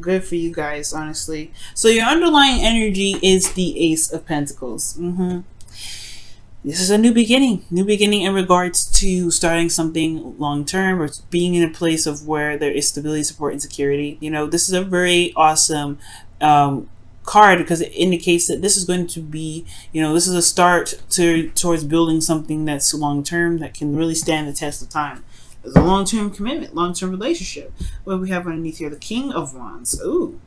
Good for you guys, honestly. So your underlying energy is the Ace of Pentacles. This is a new beginning in regards to starting something long term or being in a place of where there is stability, support, and security. You know, this is a very awesome card because it indicates that this is going to be, you know, this is a start towards building something that's long term that can really stand the test of time. There's a long term commitment, long term relationship. What we have underneath here, the King of Wands. Ooh.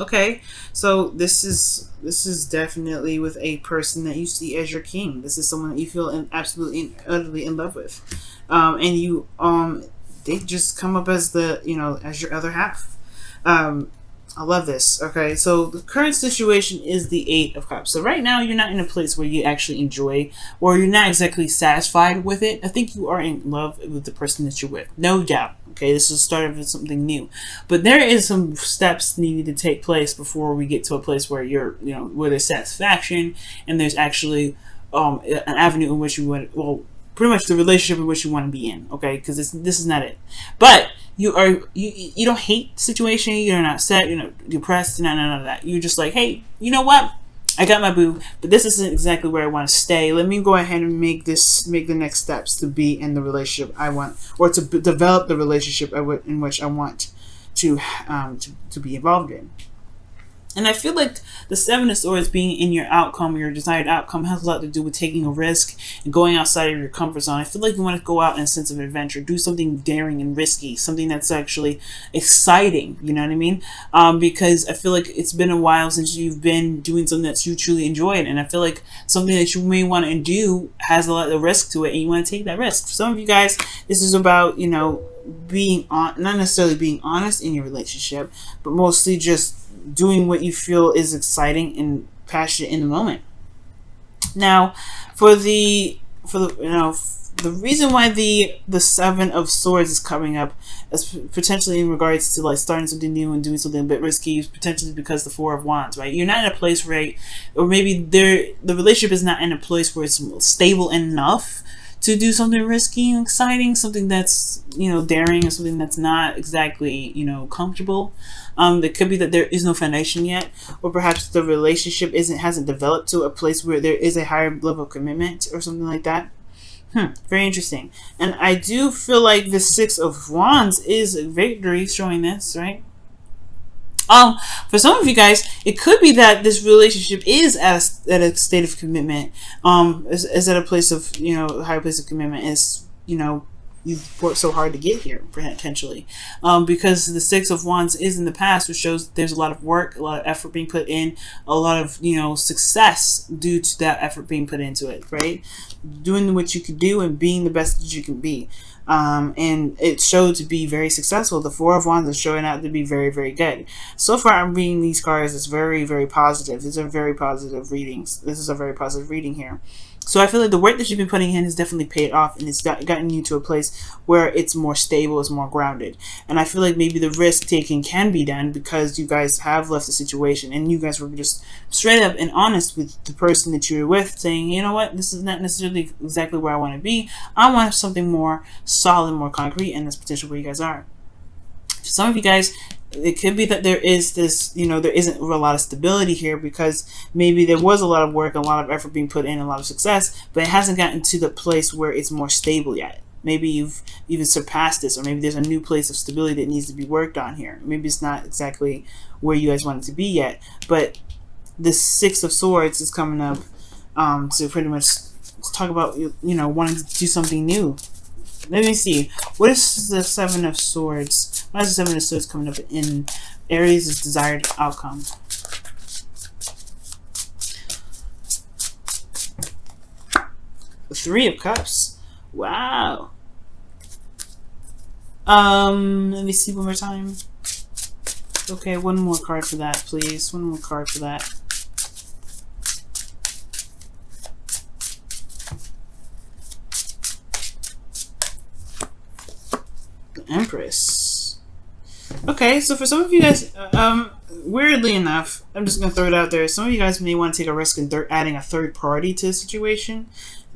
Okay, so this is definitely with a person that you see as your king. This is someone that you feel absolutely and utterly in love with, and you they just come up as the, you know, as your other half. I love this. Okay, so the current situation is the Eight of Cups. So right now you're not in a place where you actually enjoy, or you're not exactly satisfied with it. I think you are in love with the person that you're with, no doubt. Okay, this is the start of something new, but there is some steps needed to take place before we get to a place where you're, you know, where there's satisfaction and there's actually an avenue in which you want, well, pretty much the relationship in which you want to be in. Okay, because this is not it, but you don't hate the situation, you're not upset, you're not depressed, none of that. You're just like, hey, you know what, I got my boo, but this isn't exactly where I want to stay. Let me go ahead and make the next steps to be in the relationship I want, or to develop the relationship in which I want to be involved in. And I feel like the Seven of Swords being in your outcome, your desired outcome, has a lot to do with taking a risk and going outside of your comfort zone. I feel like you want to go out in a sense of adventure, do something daring and risky, something that's actually exciting, you know what I mean? Because I feel like it's been a while since you've been doing something that you truly enjoyed, and I feel like something that you may want to do has a lot of risk to it, and you want to take that risk. For some of you guys, this is about, you know, being on, not necessarily being honest in your relationship, but mostly just doing what you feel is exciting and passionate in the moment. Now, for the you know, the reason why the Seven of Swords is coming up as potentially in regards to like starting something new and doing something a bit risky, potentially because the Four of Wands, right? You're not in a place where, or maybe the relationship is not in a place where it's stable enough to do something risky and exciting, something that's, you know, daring, or something that's not exactly, you know, comfortable. It could be that there is no foundation yet, or perhaps the relationship hasn't developed to a place where there is a higher level of commitment or something like that. Very interesting. And I do feel like the Six of Wands is victory showing this, right? For some of you guys, it could be that this relationship is at a state of commitment, is at a place of, you know, a higher place of commitment, is, you know, you've worked so hard to get here, potentially, because the Six of Wands is in the past, which shows there's a lot of work, a lot of effort being put in, a lot of, you know, success due to that effort being put into it, right? Doing what you could do and being the best that you can be. And it showed to be very successful. The Four of Wands is showing out to be very, very good. So far, I'm reading these cards. It's very, very positive. These are very positive readings. This is a very positive reading here. So I feel like the work that you've been putting in has definitely paid off, and it's gotten you to a place where it's more stable, it's more grounded. And I feel like maybe the risk taking can be done because you guys have left the situation and you guys were just straight up and honest with the person that you were with, saying, you know what, this is not necessarily exactly where I want to be. I want something more solid, more concrete, and that's potentially where you guys are. For some of you guys, it could be that there is this, you know, there isn't a lot of stability here because maybe there was a lot of work, a lot of effort being put in, a lot of success, but it hasn't gotten to the place where it's more stable yet. Maybe you've even surpassed this, or maybe there's a new place of stability that needs to be worked on here. Maybe it's not exactly where you guys want it to be yet, but the Six of Swords is coming up to pretty much talk about, you know, wanting to do something new. Let me see. What is the Seven of Swords? Why is the Seven of Swords coming up in Aries' desired outcome? The Three of Cups. Wow. Let me see one more time. Okay, one more card for that, please. One more card for that. Empress. Okay, so for some of you guys, weirdly enough, I'm just gonna throw it out there. Some of you guys may want to take a risk in adding a third party to the situation,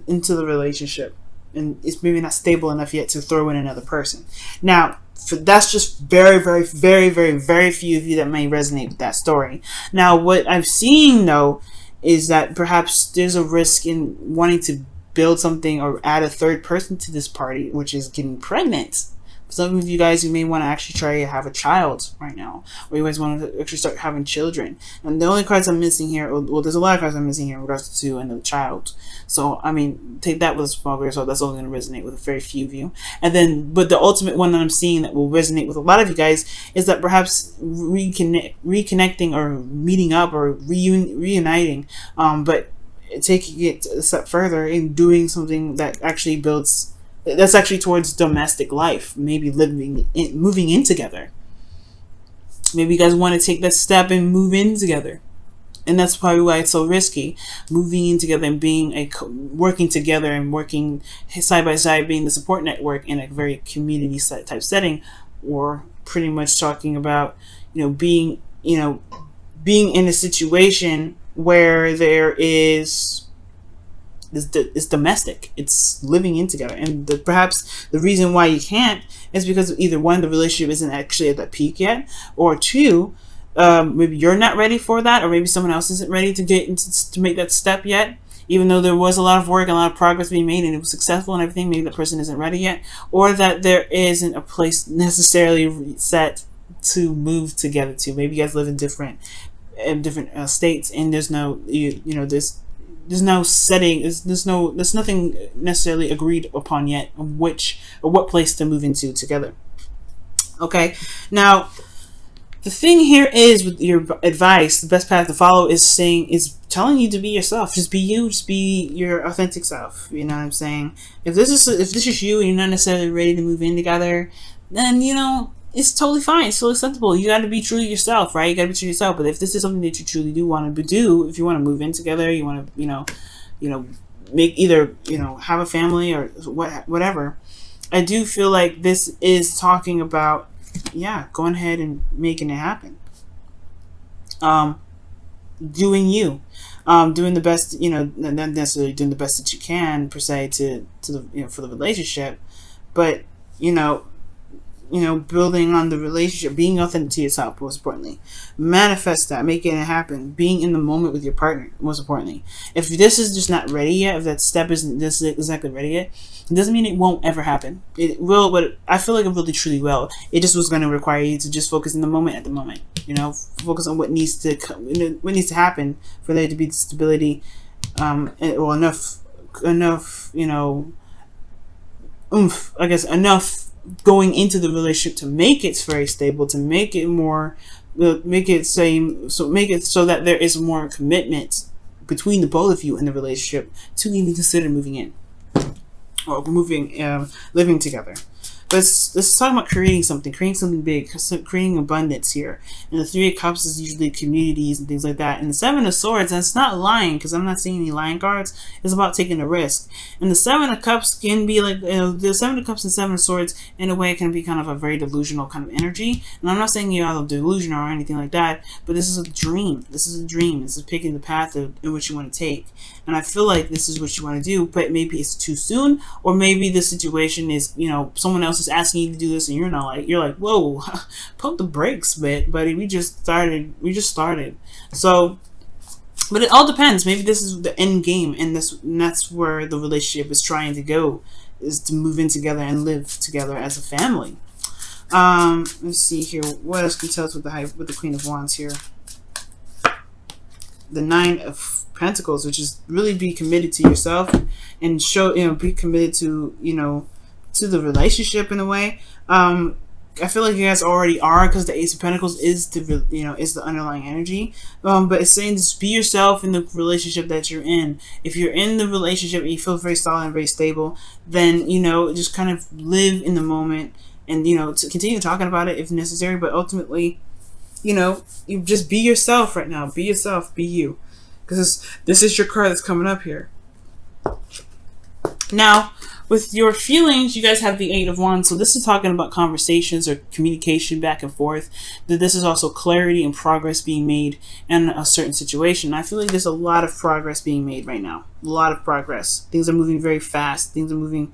into the relationship, and it's maybe not stable enough yet to throw in another person. Now, that's just very, very, very, very, very few of you that may resonate with that story. Now, what I've seen though is that perhaps there's a risk in wanting to build something or add a third person to this party, which is getting pregnant. Some of you guys, you may want to actually try to have a child right now, or you guys want to actually start having children. And the only cards I'm missing here, well, there's a lot of cards I'm missing here in regards to another child. So, I mean, take that with a small grain of salt. That's only going to resonate with a very few of you. And then, but the ultimate one that I'm seeing that will resonate with a lot of you guys is that perhaps reconnecting or meeting up or reuniting, but taking it a step further and doing something that actually builds. That's actually towards domestic life. Maybe moving in together. Maybe you guys want to take that step and move in together. And that's probably why it's so risky. Moving in together and working together and working side by side, being the support network in a very community type setting, or pretty much talking about, being in a situation where there is. It's domestic. It's living in together, and perhaps the reason why you can't is because either one, the relationship isn't actually at that peak yet, or two, maybe you're not ready for that, or maybe someone else isn't ready to make that step yet. Even though there was a lot of work and a lot of progress being made and it was successful and everything, maybe that person isn't ready yet, or that there isn't a place necessarily set to move together to. Maybe you guys live in different states, and there's no there's no setting, there's nothing necessarily agreed upon yet on what place to move into together. Okay, now the thing here is with your advice, the best path to follow is telling you to be yourself. Just be you. Just be your authentic self. You know what I'm saying? If this is you and you're not necessarily ready to move in together, then it's totally fine. It's totally acceptable. You got to be true to yourself, right? You got to be true to yourself. But if this is something that you truly do want to do, if you want to move in together, you want to, make either, have a family or whatever. I do feel like this is talking about, going ahead and making it happen. Doing you, doing the best, not necessarily doing the best that you can per se to the, for the relationship, but, building on the relationship, being authentic to yourself, most importantly. Manifest that, making it happen, being in the moment with your partner, most importantly. If this is just not ready yet, if that step isn't exactly ready yet, it doesn't mean it won't ever happen. It will, but I feel like it really truly will. It just was going to require you to just focus in the moment at the moment. Focus on what needs to happen for there to be stability, or enough, oomph, I guess, enough going into the relationship to make it very stable, to make it more, make it so that there is more commitment between the both of you in the relationship to even consider moving in or living together. Let's talk about creating something big, creating abundance here. And the Three of Cups is usually communities and things like that. And the Seven of Swords, that's not lying, because I'm not seeing any lying cards. It's about taking a risk. And the Seven of Cups can be like, the Seven of Cups and Seven of Swords, in a way, can be kind of a very delusional kind of energy. And I'm not saying you're out of delusion or anything like that, but this is a dream. This is a dream. This is picking the path in which you want to take. And I feel like this is what you want to do, but maybe it's too soon, or maybe the situation is, someone else is asking you to do this and you're like, whoa, pump the brakes, buddy. We just started. So, but it all depends. Maybe this is the end game, and that's where the relationship is trying to go, is to move in together and live together as a family. Let's see here. What else can you tell us with the Queen of Wands here? The Nine of Pentacles, which is really be committed to yourself and be committed to, to the relationship in a way. I feel like you guys already are, because the Ace of Pentacles is the underlying energy. But it's saying just be yourself in the relationship that you're in. If you're in the relationship and you feel very solid and very stable, then, just kind of live in the moment and, to continue talking about it if necessary. But ultimately, you just be yourself right now. Be yourself. Be you. Because this is your card that's coming up here. Now, with your feelings, you guys have the Eight of Wands. So this is talking about conversations or communication back and forth. That this is also clarity and progress being made in a certain situation. I feel like there's a lot of progress being made right now. A lot of progress. Things are moving very fast. Things are moving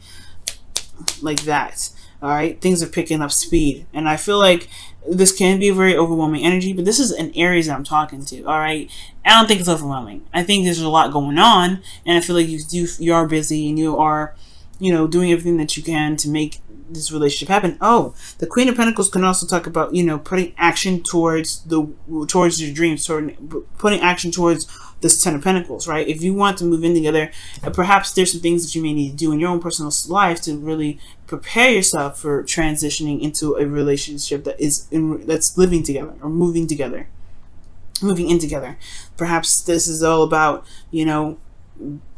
like that. All right, things are picking up speed, and I feel like this can be a very overwhelming energy, but this is an Aries that I'm talking to. All right, I don't think it's overwhelming. I think there's a lot going on, and I feel like you are busy and you are, doing everything that you can to make this relationship happen. Oh, the Queen of Pentacles can also talk about, putting action towards your dreams, putting action towards this Ten of Pentacles, right? If you want to move in together, perhaps there's some things that you may need to do in your own personal life to really prepare yourself for transitioning into a relationship that's living together or moving in together. Perhaps this is all about,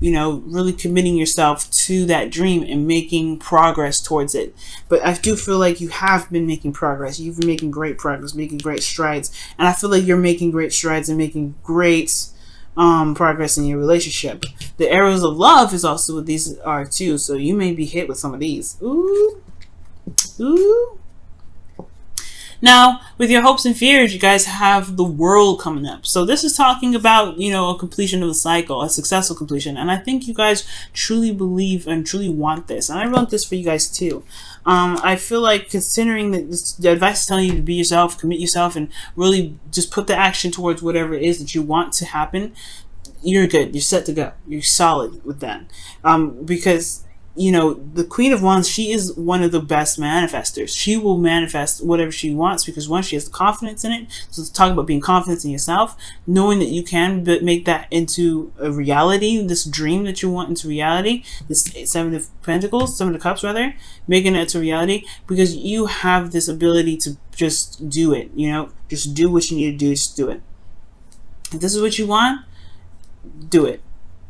really committing yourself to that dream and making progress towards it. But I do feel like you have been making progress. You've been making great progress, making great strides. And I feel like you're making great strides and making great progress in your relationship. The arrows of love is also what these are too. So you may be hit with some of these. Ooh. Ooh. Now, with your hopes and fears, you guys have the World coming up. So this is talking about, a completion of the cycle, a successful completion. And I think you guys truly believe and truly want this. And I want this for you guys too. I feel like, considering that the advice is telling you to be yourself, commit yourself, and really just put the action towards whatever it is that you want to happen, you're good. You're set to go. You're solid with that. Because the Queen of Wands, she is one of the best manifestors. She will manifest whatever she wants because, one, she has the confidence in it. So let's talk about being confident in yourself, knowing that you can make that into a reality, this dream that you want into reality, this Seven of Cups rather, making it into reality, because you have this ability to just do it, just do what you need to do, just do it. If this is what you want, do it.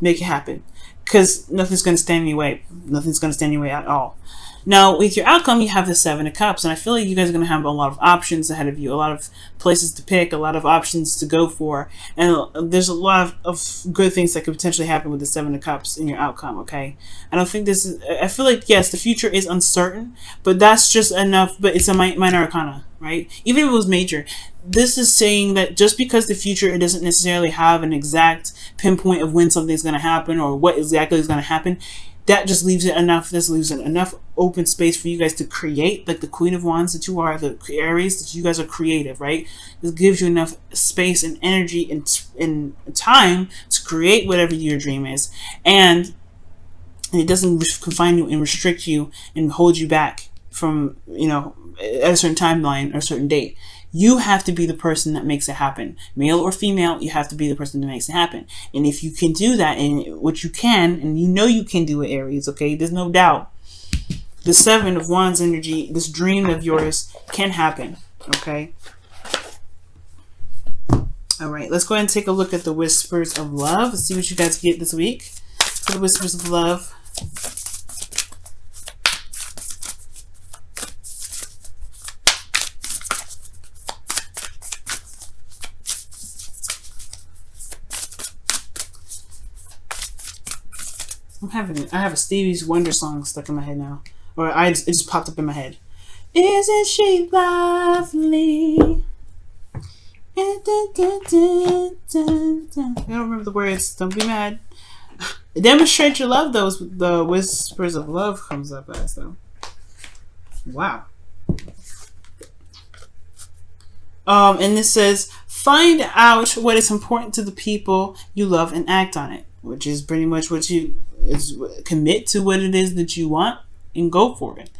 Make it happen. Because nothing's going to stand in your way. Nothing's going to stand in your way at all. Now, with your outcome, you have the Seven of Cups. And I feel like you guys are going to have a lot of options ahead of you. A lot of places to pick. A lot of options to go for. And there's a lot of good things that could potentially happen with the Seven of Cups in your outcome, okay? I don't think this is... I feel like, yes, the future is uncertain. But that's just enough. But it's a minor arcana, right? Even if it was major. This is saying that just because the future, it doesn't necessarily have an exact pinpoint of when something's going to happen or what exactly is going to happen. That just leaves it enough. This leaves it enough open space for you guys to create, like the Queen of Wands that you are, the Aries that you guys are creative, right? This gives you enough space and energy and time to create whatever your dream is, and it doesn't confine you and restrict you and hold you back from at a certain timeline or a certain date. You have to be the person that makes it happen. Male or female, you have to be the person that makes it happen. And if you can do that, and what you can, and you can do it, Aries, okay? There's no doubt. The Seven of Wands energy, this dream of yours can happen, okay? All right, let's go ahead and take a look at the Whispers of Love. Let's see what you guys get this week for the Whispers of Love. I have a Stevie Wonder song stuck in my head now. Or it just popped up in my head. Isn't she lovely? I don't remember the words. Don't be mad. Demonstrate your love, though, is what the Whispers of Love comes up as, though. Wow. And this says, find out what is important to the people you love and act on it. Which is pretty much what commit to what it is that you want and go for it.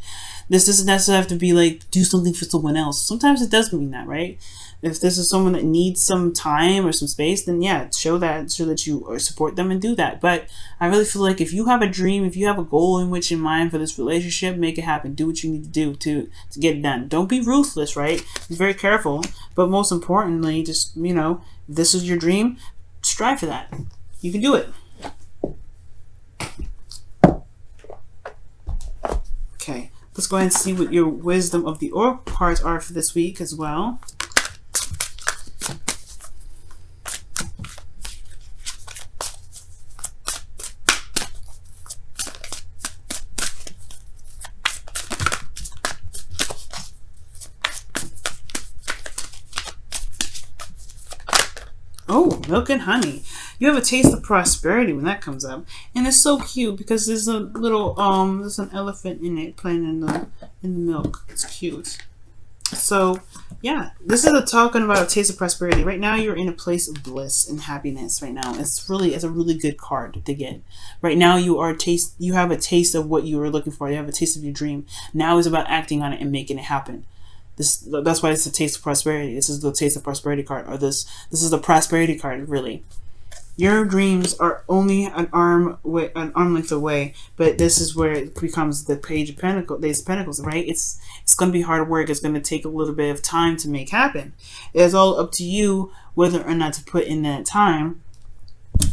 This doesn't necessarily have to be like, do something for someone else. Sometimes it does mean that, right? If this is someone that needs some time or some space, then yeah, show that you support them and do that. But I really feel like if you have a dream, if you have a goal in mind for this relationship, make it happen. Do what you need to do to get it done. Don't be ruthless, right? Be very careful. But most importantly, just, if this is your dream, strive for that. You can do it. Okay, let's go ahead and see what your Wisdom of the Oracle cards are for this week as well. Oh, milk and honey. You have a taste of prosperity when that comes up, and it's so cute because there's a little there's an elephant in it playing in the milk. It's cute. So yeah, this is talking about a taste of prosperity. Right now you're in a place of bliss and happiness. Right now it's a really good card to get. Right now you have a taste of what you were looking for. You have a taste of your dream. Now it's about acting on it and making it happen. That's why it's a taste of prosperity. This is the taste of prosperity card, or this is the prosperity card, really. Your dreams are only an arm length away, but this is where it becomes the Page of Pentacles, right? It's going to be hard work. It's going to take a little bit of time to make happen. It's all up to you whether or not to put in that time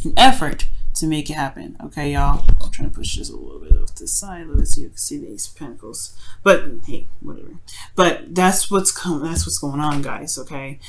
and effort to make it happen. Okay, y'all. I'm trying to push this a little bit off to the side. Let's see if you can see the Ace of Pentacles. But hey, whatever. But that's what's going on, guys. Okay.